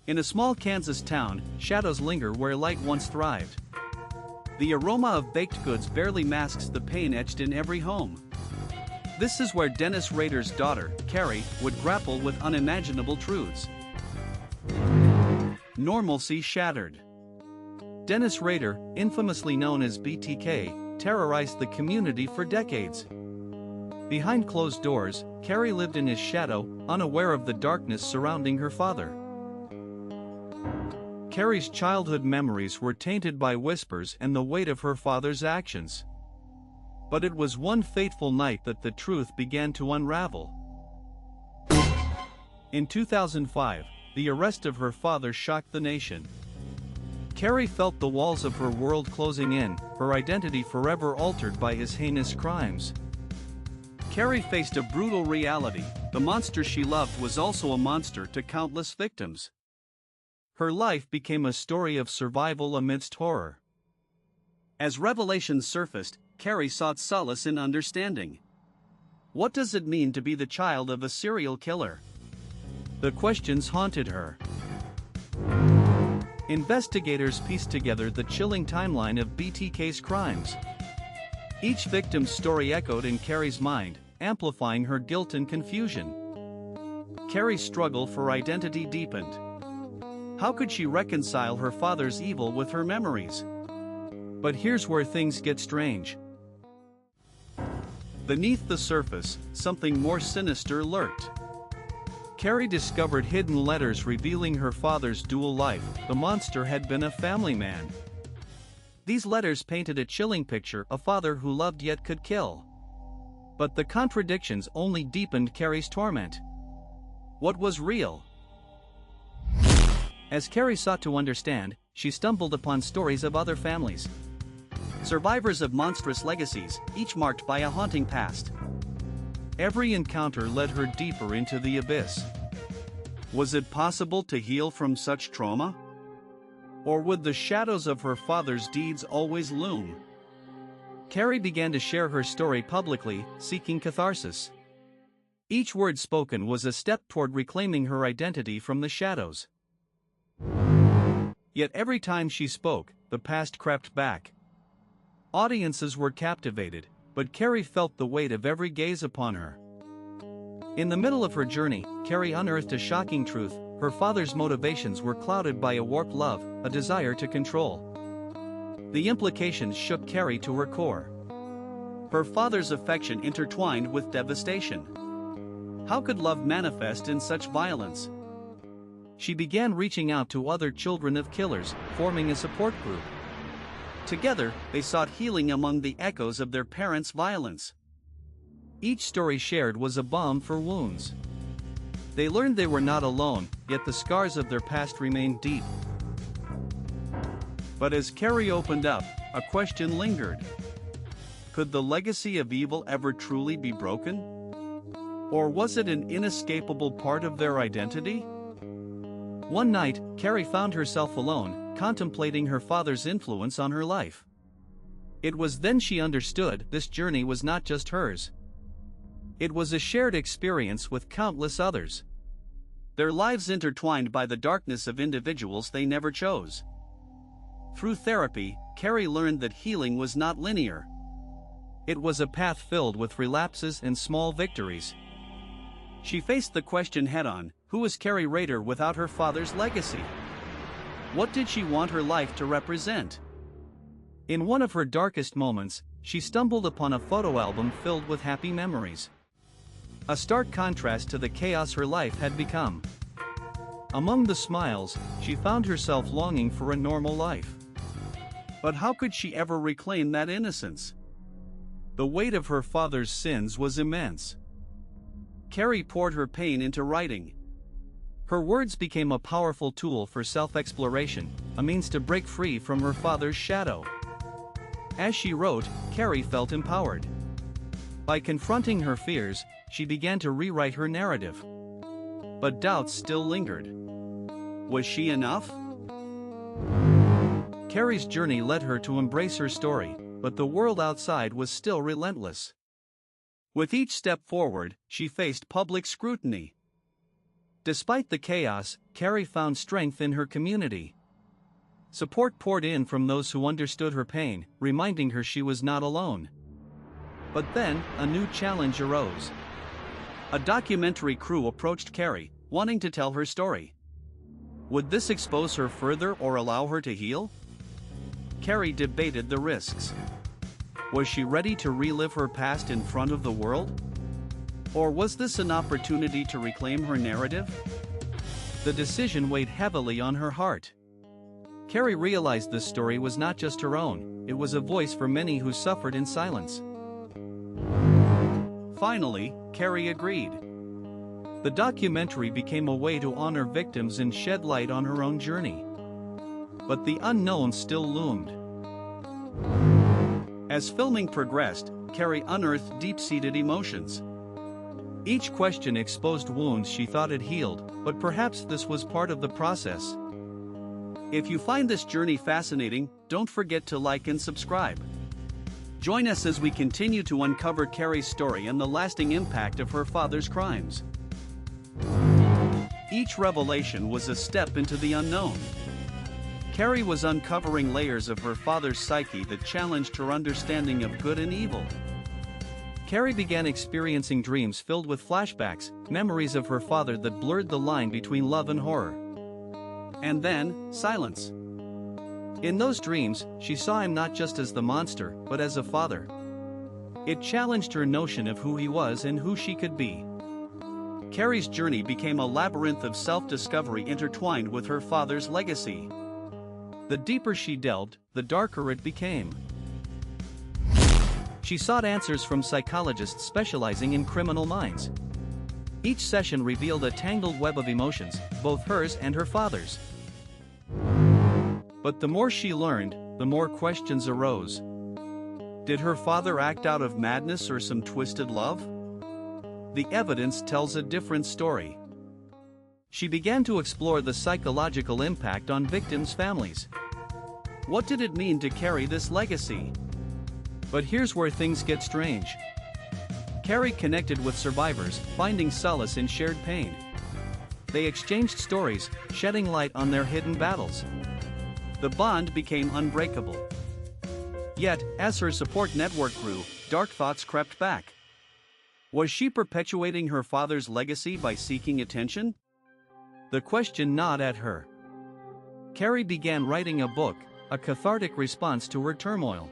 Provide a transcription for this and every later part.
In a small Kansas town, shadows linger where light once thrived. The aroma of baked goods barely masks the pain etched in every home. This is where Dennis Rader's daughter, Carrie, would grapple with unimaginable truths. Normalcy shattered. Dennis Rader, infamously known as BTK, terrorized the community for decades. Behind closed doors, Carrie lived in his shadow, unaware of the darkness surrounding her father. Carrie's childhood memories were tainted by whispers and the weight of her father's actions. But it was one fateful night that the truth began to unravel. In 2005, the arrest of her father shocked the nation. Carrie felt the walls of her world closing in, her identity forever altered by his heinous crimes. Carrie faced a brutal reality: the monster she loved was also a monster to countless victims. Her life became a story of survival amidst horror. As revelations surfaced, Carrie sought solace in understanding. What does it mean to be the child of a serial killer? The questions haunted her. Investigators pieced together the chilling timeline of BTK's crimes. Each victim's story echoed in Carrie's mind, amplifying her guilt and confusion. Carrie's struggle for identity deepened. How could she reconcile her father's evil with her memories? But here's where things get strange. Beneath the surface, something more sinister lurked. Carrie discovered hidden letters revealing her father's dual life. The monster had been a family man. These letters painted a chilling picture: a father who loved yet could kill. But the contradictions only deepened Carrie's torment. What was real? As Carrie sought to understand, she stumbled upon stories of other families. Survivors of monstrous legacies, each marked by a haunting past. Every encounter led her deeper into the abyss. Was it possible to heal from such trauma? Or would the shadows of her father's deeds always loom? Carrie began to share her story publicly, seeking catharsis. Each word spoken was a step toward reclaiming her identity from the shadows. Yet every time she spoke, the past crept back. Audiences were captivated, but Carrie felt the weight of every gaze upon her. In the middle of her journey, Carrie unearthed a shocking truth: her father's motivations were clouded by a warped love, a desire to control. The implications shook Carrie to her core. Her father's affection intertwined with devastation. How could love manifest in such violence? She began reaching out to other children of killers, forming a support group. Together, they sought healing among the echoes of their parents' violence. Each story shared was a balm for wounds. They learned they were not alone, yet the scars of their past remained deep. But as Carrie opened up, a question lingered. Could the legacy of evil ever truly be broken? Or was it an inescapable part of their identity? One night, Carrie found herself alone, contemplating her father's influence on her life. It was then she understood this journey was not just hers. It was a shared experience with countless others. Their lives intertwined by the darkness of individuals they never chose. Through therapy, Carrie learned that healing was not linear. It was a path filled with relapses and small victories. She faced the question head-on: who was Carrie Rader without her father's legacy? What did she want her life to represent? In one of her darkest moments, she stumbled upon a photo album filled with happy memories. A stark contrast to the chaos her life had become. Among the smiles, she found herself longing for a normal life. But how could she ever reclaim that innocence? The weight of her father's sins was immense. Carrie poured her pain into writing. Her words became a powerful tool for self-exploration, a means to break free from her father's shadow. As she wrote, Carrie felt empowered. By confronting her fears, she began to rewrite her narrative. But doubts still lingered. Was she enough? Carrie's journey led her to embrace her story, but the world outside was still relentless. With each step forward, she faced public scrutiny. Despite the chaos, Carrie found strength in her community. Support poured in from those who understood her pain, reminding her she was not alone. But then, a new challenge arose. A documentary crew approached Carrie, wanting to tell her story. Would this expose her further or allow her to heal? Carrie debated the risks. Was she ready to relive her past in front of the world? Or was this an opportunity to reclaim her narrative? The decision weighed heavily on her heart. Carrie realized this story was not just her own, it was a voice for many who suffered in silence. Finally, Carrie agreed. The documentary became a way to honor victims and shed light on her own journey. But the unknown still loomed. As filming progressed, Carrie unearthed deep-seated emotions. Each question exposed wounds she thought had healed, but perhaps this was part of the process. If you find this journey fascinating, don't forget to like and subscribe. Join us as we continue to uncover Carrie's story and the lasting impact of her father's crimes. Each revelation was a step into the unknown. Carrie was uncovering layers of her father's psyche that challenged her understanding of good and evil. Carrie began experiencing dreams filled with flashbacks, memories of her father that blurred the line between love and horror. And then, silence. In those dreams, she saw him not just as the monster, but as a father. It challenged her notion of who he was and who she could be. Carrie's journey became a labyrinth of self-discovery intertwined with her father's legacy. The deeper she delved, the darker it became. She sought answers from psychologists specializing in criminal minds. Each session revealed a tangled web of emotions, both hers and her father's. But the more she learned, the more questions arose. Did her father act out of madness or some twisted love? The evidence tells a different story. She began to explore the psychological impact on victims' families. What did it mean to carry this legacy? But here's where things get strange. Carrie connected with survivors, finding solace in shared pain. They exchanged stories, shedding light on their hidden battles. The bond became unbreakable. Yet, as her support network grew, dark thoughts crept back. Was she perpetuating her father's legacy by seeking attention? The question gnawed at her. Carrie began writing a book, a cathartic response to her turmoil.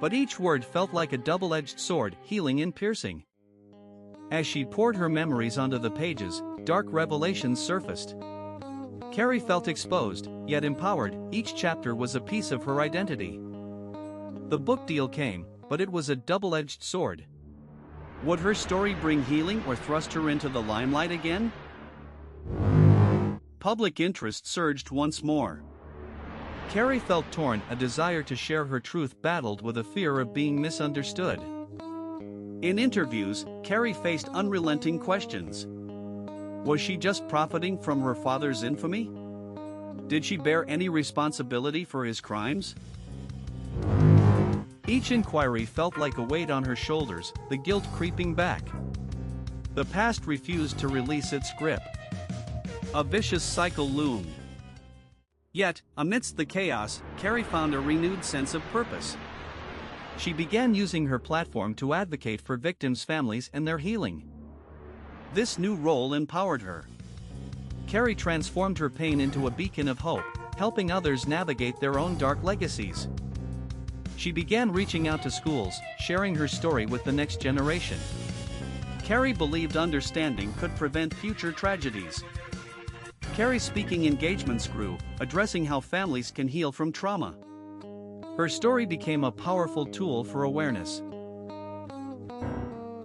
But each word felt like a double-edged sword, healing and piercing. As she poured her memories onto the pages, dark revelations surfaced. Carrie felt exposed, yet empowered. Each chapter was a piece of her identity. The book deal came, but it was a double-edged sword. Would her story bring healing or thrust her into the limelight again? Public interest surged once more. Carrie felt torn, a desire to share her truth battled with a fear of being misunderstood. In interviews, Carrie faced unrelenting questions. Was she just profiting from her father's infamy? Did she bear any responsibility for his crimes? Each inquiry felt like a weight on her shoulders, the guilt creeping back. The past refused to release its grip. A vicious cycle loomed. Yet, amidst the chaos, Carrie found a renewed sense of purpose. She began using her platform to advocate for victims' families and their healing. This new role empowered her. Carrie transformed her pain into a beacon of hope, helping others navigate their own dark legacies. She began reaching out to schools, sharing her story with the next generation. Carrie believed understanding could prevent future tragedies. Carrie's speaking engagements grew, addressing how families can heal from trauma. Her story became a powerful tool for awareness.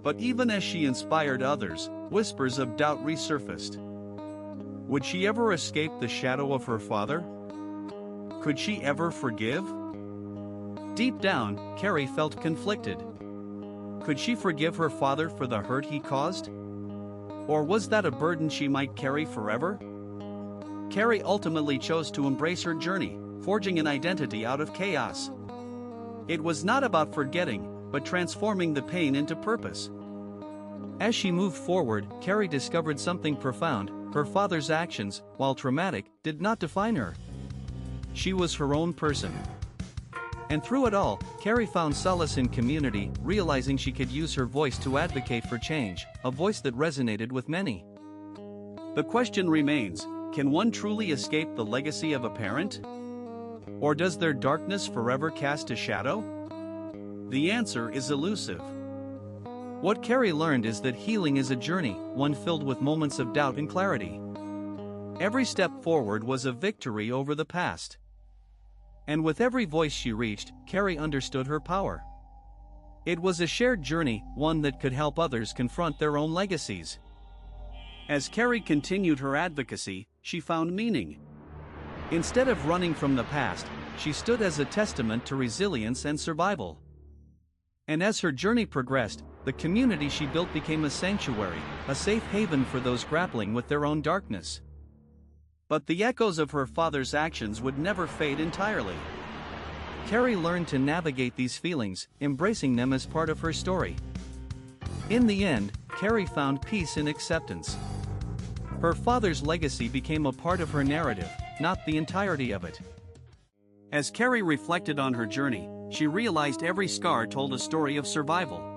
But even as she inspired others, whispers of doubt resurfaced. Would she ever escape the shadow of her father? Could she ever forgive? Deep down, Carrie felt conflicted. Could she forgive her father for the hurt he caused? Or was that a burden she might carry forever? Carrie ultimately chose to embrace her journey, forging an identity out of chaos. It was not about forgetting, but transforming the pain into purpose. As she moved forward, Carrie discovered something profound. her father's actions, while traumatic, did not define her. She was her own person. And through it all, Carrie found solace in community, realizing she could use her voice to advocate for change, a voice that resonated with many. The question remains, can one truly escape the legacy of a parent? Or does their darkness forever cast a shadow? The answer is elusive. What Carrie learned is that healing is a journey, one filled with moments of doubt and clarity. Every step forward was a victory over the past. And with every voice she reached, Carrie understood her power. It was a shared journey, one that could help others confront their own legacies. As Carrie continued her advocacy, she found meaning. Instead of running from the past, she stood as a testament to resilience and survival. And as her journey progressed, the community she built became a sanctuary, a safe haven for those grappling with their own darkness. But the echoes of her father's actions would never fade entirely. Carrie learned to navigate these feelings, embracing them as part of her story. In the end, Carrie found peace in acceptance. Her father's legacy became a part of her narrative, not the entirety of it. As Carrie reflected on her journey, she realized every scar told a story of survival.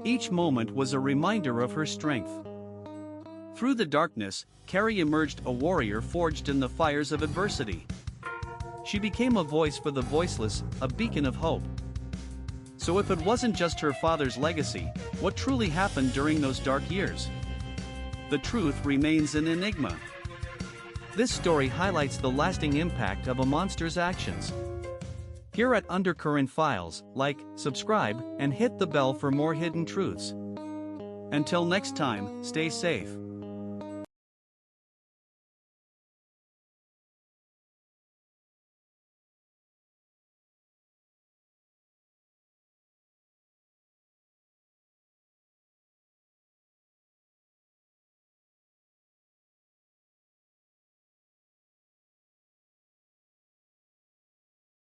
Each moment was a reminder of her strength. Through the darkness, Carrie emerged a warrior forged in the fires of adversity. She became a voice for the voiceless, a beacon of hope. So if it wasn't just her father's legacy, what truly happened during those dark years? The truth remains an enigma. This story highlights the lasting impact of a monster's actions. Here at Undercurrent Files, like, subscribe, and hit the bell for more hidden truths. Until next time, stay safe.